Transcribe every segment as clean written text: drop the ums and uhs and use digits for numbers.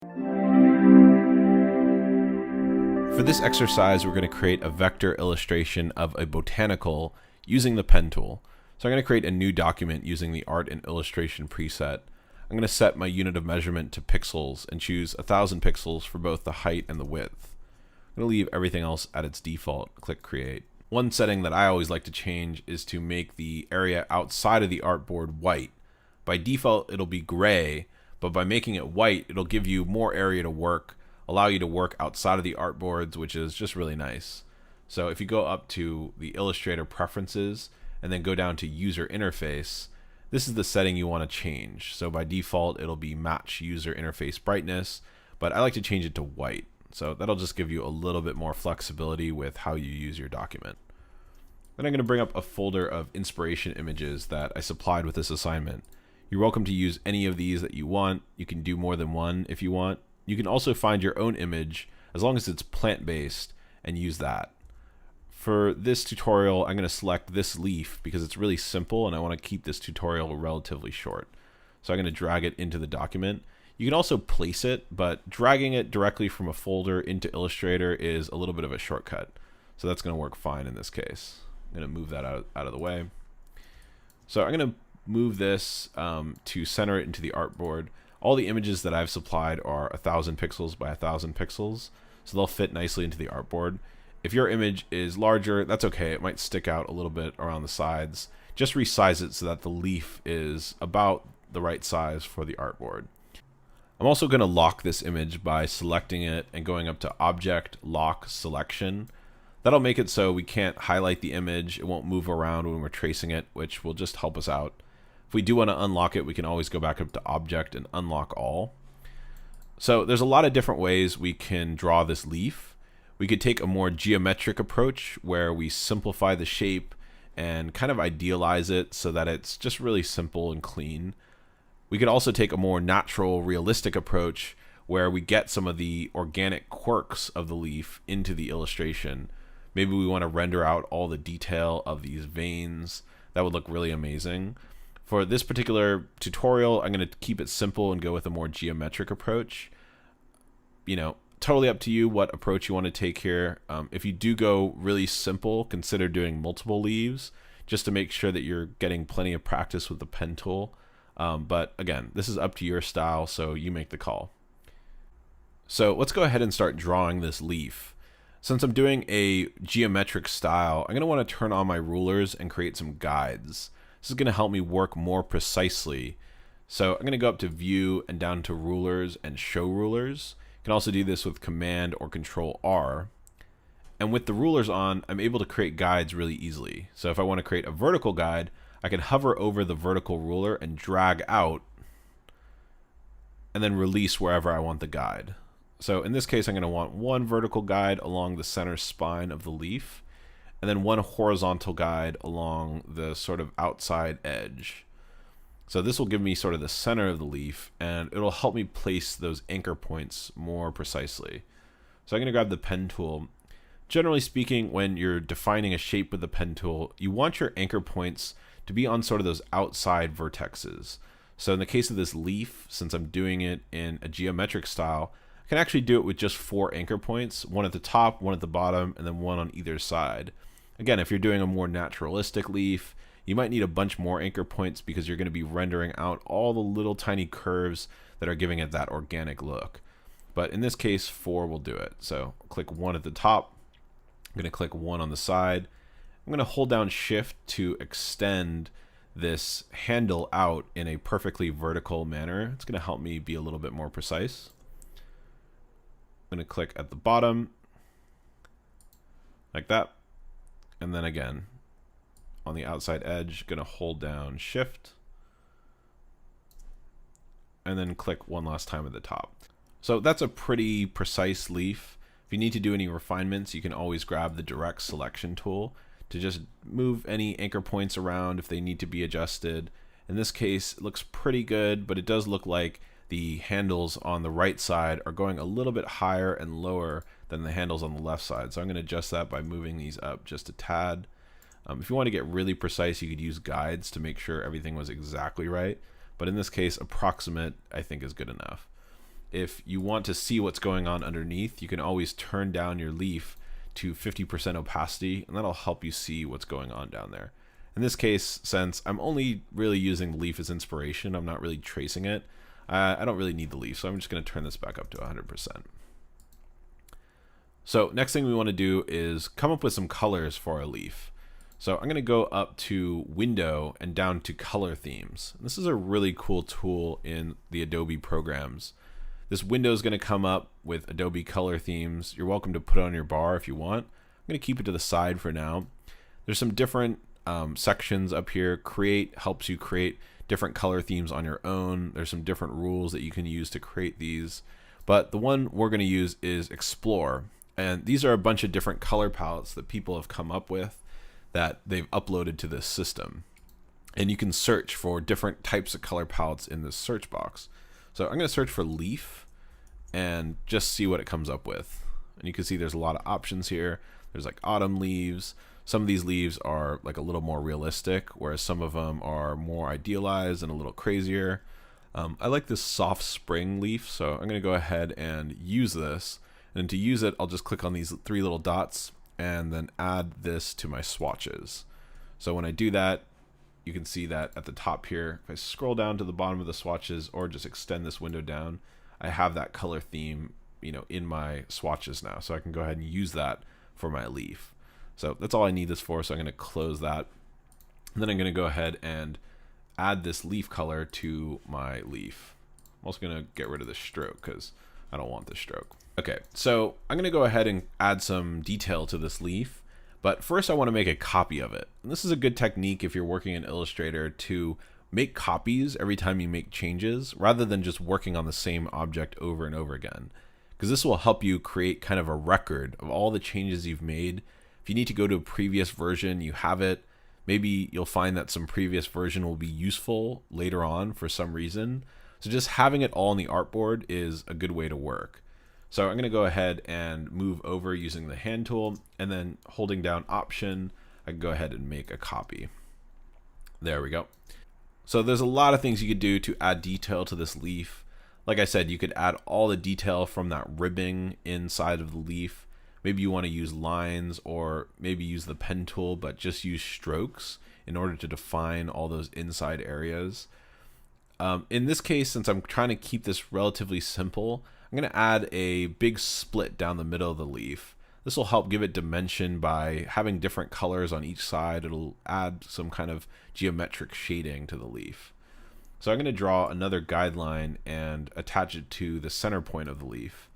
For this exercise, we're going to create a vector illustration of a botanical using the pen tool. So I'm going to create a new document using the art and illustration preset. I'm going to set my unit of measurement to pixels and choose 1000 pixels for both the height and the width. I'm going to leave everything else at its default. Click create. One setting that I always like to change is to make the area outside of the artboard white. By default, it'll be gray, but by making it white, it'll give you more area to work, allow you to work outside of the artboards, which is just really nice. So if you go up to the Illustrator preferences and then go down to user interface, this is the setting you want to change. So by default, it'll be match user interface brightness, but I like to change it to white. So that'll just give you a little bit more flexibility with how you use your document. Then I'm going to bring up a folder of inspiration images that I supplied with this assignment. You're welcome to use any of these that you want. You can do more than one if you want. You can also find your own image as long as it's plant-based and use that. For this tutorial, I'm going to select this leaf because it's really simple and I want to keep this tutorial relatively short. So I'm going to drag it into the document. You can also place it, but dragging it directly from a folder into Illustrator is a little bit of a shortcut. So that's going to work fine in this case. I'm going to move that out of the way. So I'm going to move this to center it into the artboard. All the images that I've supplied are 1000 pixels by 1000 pixels, so they'll fit nicely into the artboard. If your image is larger, that's okay. It might stick out a little bit around the sides. Just resize it so that the leaf is about the right size for the artboard. I'm also going to lock this image by selecting it and going up to Object, Lock, Selection. That'll make it so we can't highlight the image. It won't move around when we're tracing it, which will just help us out. If we do want to unlock it, we can always go back up to Object and Unlock All. So there's a lot of different ways we can draw this leaf. We could take a more geometric approach where we simplify the shape and kind of idealize it so that it's just really simple and clean. We could also take a more natural, realistic approach where we get some of the organic quirks of the leaf into the illustration. Maybe we want to render out all the detail of these veins. That would look really amazing. For this particular tutorial, I'm going to keep it simple and go with a more geometric approach. You know, totally up to you what approach you want to take here. If you do go really simple, consider doing multiple leaves just to make sure that you're getting plenty of practice with the pen tool. But again, this is up to your style, so you make the call. So let's go ahead and start drawing this leaf. Since I'm doing a geometric style, I'm going to want to turn on my rulers and create some guides. This is going to help me work more precisely. So I'm going to go up to View and down to Rulers and Show Rulers. You can also do this with Command or Control R. And with the rulers on, I'm able to create guides really easily. So if I want to create a vertical guide, I can hover over the vertical ruler and drag out and then release wherever I want the guide. So in this case, I'm going to want one vertical guide along the center spine of the leaf, and then one horizontal guide along the sort of outside edge. So this will give me sort of the center of the leaf, and it'll help me place those anchor points more precisely. So I'm going to grab the pen tool. Generally speaking, when you're defining a shape with the pen tool, you want your anchor points to be on sort of those outside vertexes. So in the case of this leaf, since I'm doing it in a geometric style, I can actually do it with just 4 anchor points, one at the top, one at the bottom, and then one on either side. Again, if you're doing a more naturalistic leaf, you might need a bunch more anchor points because you're going to be rendering out all the little tiny curves that are giving it that organic look. But in this case, 4 will do it. So click 1 at the top. I'm going to click 1 on the side. I'm going to hold down Shift to extend this handle out in a perfectly vertical manner. It's going to help me be a little bit more precise. I'm going to click at the bottom like that. And then again, on the outside edge, going to hold down Shift and then click one last time at the top. So that's a pretty precise leaf. If you need to do any refinements, you can always grab the direct selection tool to just move any anchor points around if they need to be adjusted. In this case, it looks pretty good, but it does look like the handles on the right side are going a little bit higher and lower than the handles on the left side. So I'm going to adjust that by moving these up just a tad. If you want to get really precise, you could use guides to make sure everything was exactly right. But in this case, approximate, I think, is good enough. if you want to see what's going on underneath, you can always turn down your leaf to 50% opacity, and that'll help you see what's going on down there. In this case, since I'm only really using the leaf as inspiration, I'm not really tracing it, I don't really need the leaf, so I'm just going to turn this back up to 100%. So next thing we want to do is come up with some colors for our leaf. So I'm going to go up to Window and down to Color Themes. This is a really cool tool in the Adobe programs. This window is going to come up with Adobe Color Themes. You're welcome to put it on your bar if you want. I'm going to keep it to the side for now. There's some different sections up here. Create helps you create different color themes on your own. There's some different rules that you can use to create these. But the one we're going to use is Explore. And these are a bunch of different color palettes that people have come up with that they've uploaded to this system. And you can search for different types of color palettes in this search box. So I'm going to search for leaf and just see what it comes up with. And you can see there's a lot of options here. There's like autumn leaves. Some of these leaves are like a little more realistic, whereas some of them are more idealized and a little crazier. I like this soft spring leaf, so I'm going to go ahead and use this. And to use it, I'll just click on these three little dots and then add this to my swatches. So when I do that, you can see that at the top here, if I scroll down to the bottom of the swatches or just extend this window down, I have that color theme, in my swatches now. So I can go ahead and use that for my leaf. So that's all I need this for. So I'm going to close that. And then I'm going to go ahead and add this leaf color to my leaf. I'm also going to get rid of the stroke because I don't want this stroke. Okay, so I'm going to go ahead and add some detail to this leaf, but first I want to make a copy of it. And this is a good technique if you're working in Illustrator to make copies every time you make changes rather than just working on the same object over and over again. Because this will help you create kind of a record of all the changes you've made. If you need to go to a previous version, you have it. Maybe you'll find that some previous version will be useful later on for some reason. So just having it all in the artboard is a good way to work. So I'm going to go ahead and move over using the hand tool, and then holding down Option, I can go ahead and make a copy. There we go. So there's a lot of things you could do to add detail to this leaf. Like I said, you could add all the detail from that ribbing inside of the leaf. Maybe you want to use lines, or maybe use the pen tool, but just use strokes in order to define all those inside areas. In this case, since I'm trying to keep this relatively simple, I'm going to add a big split down the middle of the leaf. This will help give it dimension by having different colors on each side. It'll add some kind of geometric shading to the leaf. So I'm going to draw another guideline and attach it to the center point of the leaf.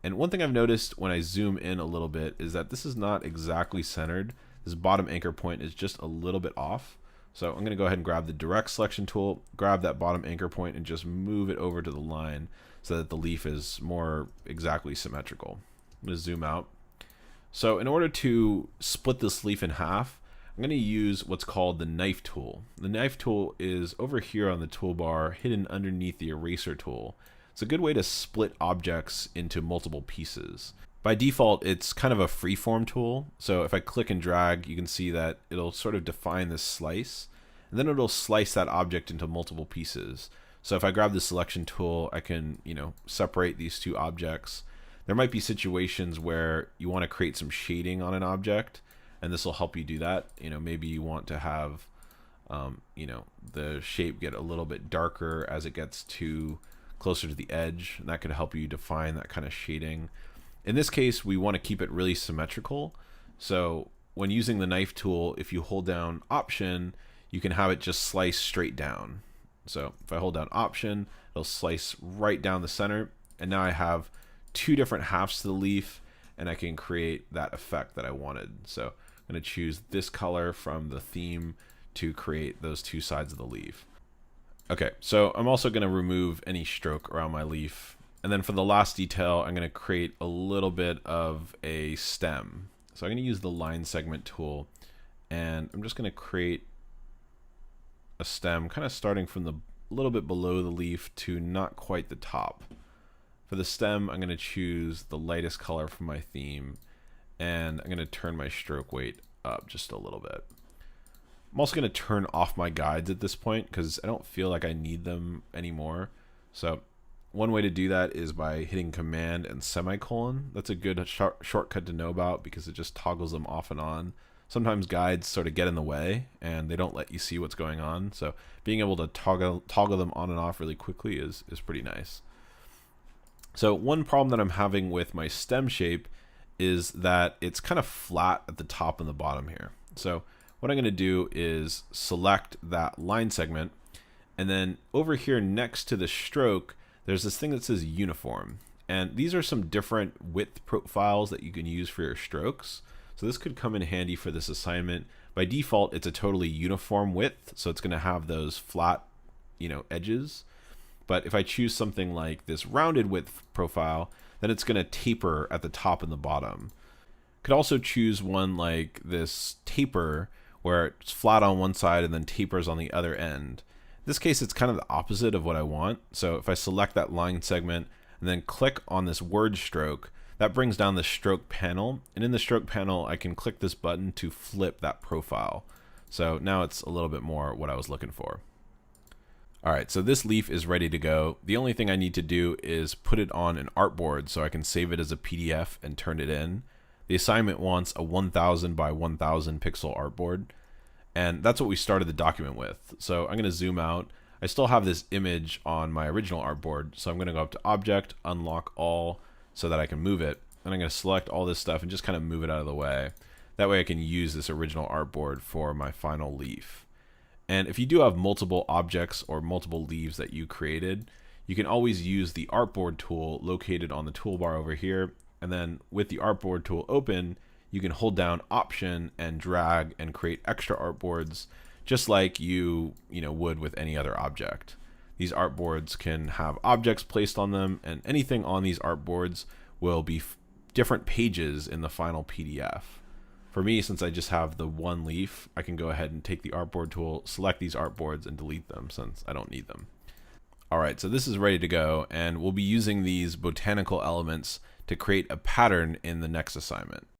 And one thing I've noticed when I zoom in a little bit is that this is not exactly centered. This bottom anchor point is just a little bit off. So I'm going to go ahead and grab the direct selection tool, grab that bottom anchor point, and just move it over to the line so that the leaf is more exactly symmetrical. I'm going to zoom out. So in order to split this leaf in half, I'm going to use what's called the knife tool. The knife tool is over here on the toolbar, hidden underneath the eraser tool. It's a good way to split objects into multiple pieces. By default, it's kind of a freeform tool. So if I click and drag, you can see that it'll sort of define this slice, and then it'll slice that object into multiple pieces. So if I grab the selection tool, I can, separate these two objects. There might be situations where you want to create some shading on an object, and this will help you do that. Maybe you want to have, the shape get a little bit darker as it gets closer to the edge, and that could help you define that kind of shading. In this case, we want to keep it really symmetrical. So when using the knife tool, if you hold down Option, you can have it just slice straight down. So if I hold down Option, it'll slice right down the center. And now I have two different halves to the leaf, and I can create that effect that I wanted. So I'm going to choose this color from the theme to create those two sides of the leaf. Okay, so I'm also going to remove any stroke around my leaf. And then for the last detail, I'm going to create a little bit of a stem. So I'm going to use the line segment tool, and I'm just going to create a stem kind of starting from the little bit below the leaf to not quite the top. For the stem, I'm going to choose the lightest color from my theme, and I'm going to turn my stroke weight up just a little bit. I'm also going to turn off my guides at this point because I don't feel like I need them anymore. So One way to do that is by hitting Command and semicolon. That's a good shortcut to know about because it just toggles them off and on. Sometimes guides sort of get in the way and they don't let you see what's going on. So being able to toggle them on and off really quickly is pretty nice. So one problem that I'm having with my stem shape is that it's kind of flat at the top and the bottom here. So what I'm going to do is select that line segment, and then over here next to the stroke, there's this thing that says uniform. And these are some different width profiles that you can use for your strokes. So this could come in handy for this assignment. By default, it's a totally uniform width, so it's going to have those flat, edges. But if I choose something like this rounded width profile, then it's going to taper at the top and the bottom. Could also choose one like this taper, where it's flat on one side and then tapers on the other end. In this case, it's kind of the opposite of what I want. So if I select that line segment and then click on this word stroke, that brings down the stroke panel. And in the stroke panel, I can click this button to flip that profile. So now it's a little bit more what I was looking for. All right, so this leaf is ready to go. The only thing I need to do is put it on an artboard so I can save it as a PDF and turn it in. The assignment wants a 1000 by 1000 pixel artboard, and that's what we started the document with. So I'm going to zoom out. I still have this image on my original artboard, so I'm going to go up to Object, Unlock All, so that I can move it. And I'm going to select all this stuff and just kind of move it out of the way. That way I can use this original artboard for my final leaf. And if you do have multiple objects or multiple leaves that you created, you can always use the Artboard tool located on the toolbar over here. And then with the Artboard tool open, you can hold down Option and drag and create extra artboards, just like you would with any other object. These artboards can have objects placed on them, and anything on these artboards will be different pages in the final PDF. For me, since I just have the one leaf, I can go ahead and take the Artboard tool, select these artboards, and delete them since I don't need them. All right, so this is ready to go, and we'll be using these botanical elements to create a pattern in the next assignment.